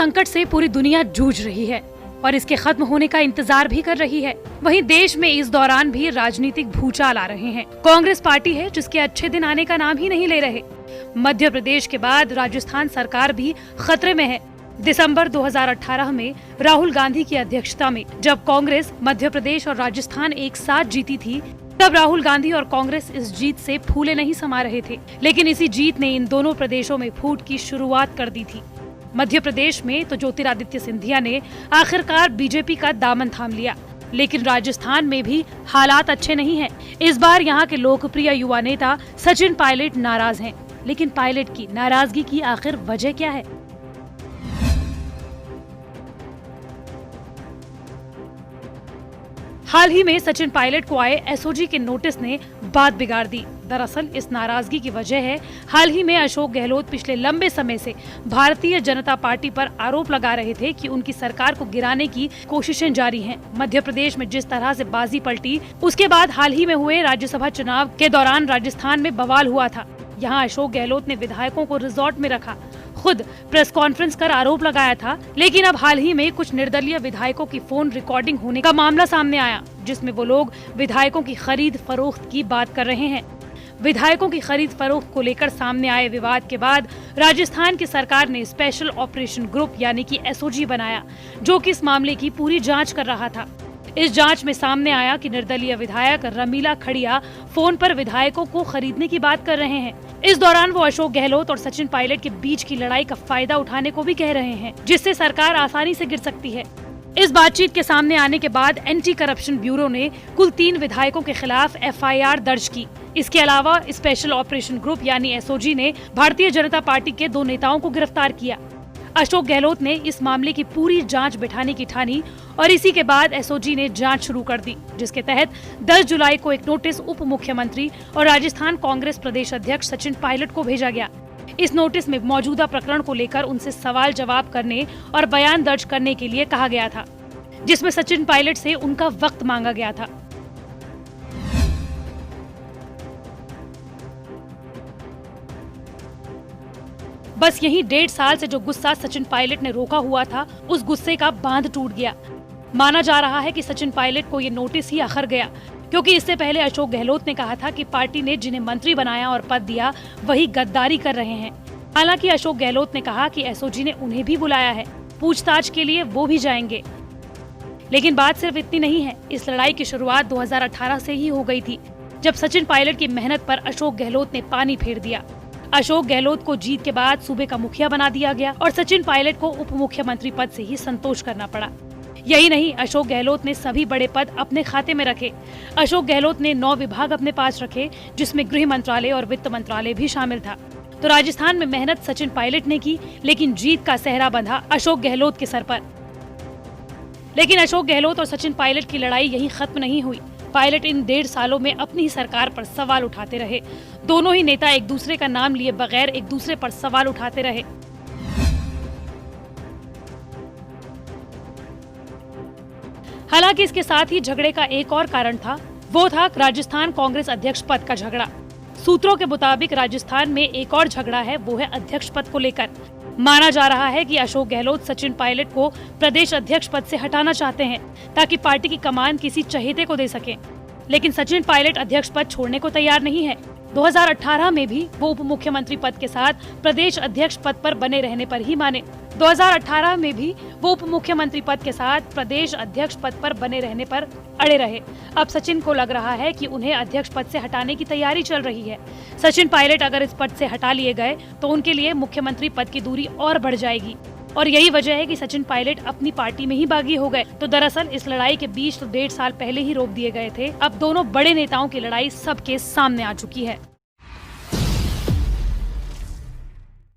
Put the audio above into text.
संकट से पूरी दुनिया जूझ रही है और इसके खत्म होने का इंतजार भी कर रही है। वहीं देश में इस दौरान भी राजनीतिक भूचाल आ रहे हैं। कांग्रेस पार्टी है जिसके अच्छे दिन आने का नाम ही नहीं ले रहे। मध्य प्रदेश के बाद राजस्थान सरकार भी खतरे में है। दिसंबर 2018 में राहुल गांधी की अध्यक्षता में जब कांग्रेस मध्य प्रदेश और राजस्थान एक साथ जीती थी, तब राहुल गांधी और कांग्रेस इस जीत से फूले नहीं समा रहे थे। लेकिन इसी जीत ने इन दोनों प्रदेशों में फूट की शुरुआत कर दी थी। मध्य प्रदेश में तो ज्योतिरादित्य सिंधिया ने आखिरकार बीजेपी का दामन थाम लिया, लेकिन राजस्थान में भी हालात अच्छे नहीं हैं। इस बार यहाँ के लोकप्रिय युवा नेता सचिन पायलट नाराज हैं। लेकिन पायलट की नाराजगी की आखिर वजह क्या है? हाल ही में सचिन पायलट को आए एसओजी के नोटिस ने बात बिगाड़ दी। दरअसल इस नाराजगी की वजह है, हाल ही में अशोक गहलोत पिछले लंबे समय से भारतीय जनता पार्टी पर आरोप लगा रहे थे कि उनकी सरकार को गिराने की कोशिशें जारी हैं। मध्य प्रदेश में जिस तरह से बाजी पलटी, उसके बाद हाल ही में हुए राज्यसभा चुनाव के दौरान राजस्थान में बवाल हुआ था। यहाँ अशोक गहलोत ने विधायकों को रिजॉर्ट में रखा, खुद प्रेस कॉन्फ्रेंस कर आरोप लगाया था। लेकिन अब हाल ही में कुछ निर्दलीय विधायकों की फोन रिकॉर्डिंग होने का मामला सामने आया, जिसमें वो लोग विधायकों की खरीद फरोख्त की बात कर रहे हैं। विधायकों की खरीद फरोख्त को लेकर सामने आए विवाद के बाद राजस्थान की सरकार ने स्पेशल ऑपरेशन ग्रुप यानी कि एसओजी बनाया, जो कि इस मामले की पूरी जांच कर रहा था। इस जांच में सामने आया कि निर्दलीय विधायक रमीला खड़िया फोन पर विधायकों को खरीदने की बात कर रहे हैं। इस दौरान वो अशोक गहलोत और सचिन पायलट के बीच की लड़ाई का फायदा उठाने को भी कह रहे हैं, जिससे सरकार आसानी से गिर सकती है। इस बातचीत के सामने आने के बाद एंटी करप्शन ब्यूरो ने कुल 3 विधायकों के खिलाफ एफआईआर दर्ज की। इसके अलावा स्पेशल ऑपरेशन ग्रुप यानी एसओजी ने भारतीय जनता पार्टी के 2 नेताओं को गिरफ्तार किया। अशोक गहलोत ने इस मामले की पूरी जांच बिठाने की ठानी और इसी के बाद एसओजी ने जांच शुरू कर दी, जिसके तहत 10 जुलाई को एक नोटिस उप मुख्यमंत्री और राजस्थान कांग्रेस प्रदेश अध्यक्ष सचिन पायलट को भेजा गया। इस नोटिस में मौजूदा प्रकरण को लेकर उनसे सवाल जवाब करने और बयान दर्ज करने के लिए कहा गया था, जिसमें सचिन पायलट से उनका वक्त मांगा गया था। बस यही 1.5 साल से जो गुस्सा सचिन पायलट ने रोका हुआ था, उस गुस्से का बांध टूट गया। माना जा रहा है कि सचिन पायलट को ये नोटिस ही अखर गया, क्योंकि इससे पहले अशोक गहलोत ने कहा था कि पार्टी ने जिन्हें मंत्री बनाया और पद दिया वही गद्दारी कर रहे हैं। हालांकि अशोक गहलोत ने कहा कि एसओजी ने उन्हें भी बुलाया है, पूछताछ के लिए वो भी जाएंगे। लेकिन बात सिर्फ इतनी नहीं है। इस लड़ाई की शुरुआत 2018 से ही हो गई थी, जब सचिन पायलट की मेहनत पर अशोक गहलोत ने पानी फेर दिया। अशोक गहलोत को जीत के बाद सूबे का मुखिया बना दिया गया और सचिन पायलट को उप मुख्यमंत्री पद से ही संतोष करना पड़ा। यही नहीं, अशोक गहलोत ने सभी बड़े पद अपने खाते में रखे। अशोक गहलोत ने 9 विभाग अपने पास रखे, जिसमें गृह मंत्रालय और वित्त मंत्रालय भी शामिल था। तो राजस्थान में मेहनत सचिन पायलट ने की, लेकिन जीत का सेहरा बंधा अशोक गहलोत के सर पर। लेकिन अशोक गहलोत और सचिन पायलट की लड़ाई यहीं खत्म नहीं हुई। पायलट इन 1.5 सालों में अपनी ही सरकार पर सवाल उठाते रहे। दोनों ही नेता एक दूसरे का नाम लिए बगैर एक दूसरे पर सवाल उठाते रहे। हालांकि इसके साथ ही झगड़े का एक और कारण था, वो था राजस्थान कांग्रेस अध्यक्ष पद का झगड़ा। सूत्रों के मुताबिक राजस्थान में एक और झगड़ा है, वो है अध्यक्ष पद को लेकर। माना जा रहा है कि अशोक गहलोत सचिन पायलट को प्रदेश अध्यक्ष पद से हटाना चाहते हैं, ताकि पार्टी की कमान किसी चहेते को दे सके। लेकिन सचिन पायलट अध्यक्ष पद छोड़ने को तैयार नहीं है। 2018 में भी वो उप मुख्यमंत्री पद के साथ प्रदेश अध्यक्ष पद पर बने रहने पर ही माने। 2018 में भी वो उप मुख्यमंत्री पद के साथ प्रदेश अध्यक्ष पद पर बने रहने पर अड़े रहे। अब सचिन को लग रहा है कि उन्हें अध्यक्ष पद से हटाने की तैयारी चल रही है। सचिन पायलट अगर इस पद से हटा लिए गए तो उनके लिए मुख्यमंत्री पद की दूरी और बढ़ जाएगी, और यही वजह है कि सचिन पायलट अपनी पार्टी में ही बागी हो गए। तो दरअसल इस लड़ाई के बीच तो 1.5 साल पहले ही रोक दिए गए थे। अब दोनों बड़े नेताओं की लड़ाई सबके सामने आ चुकी है।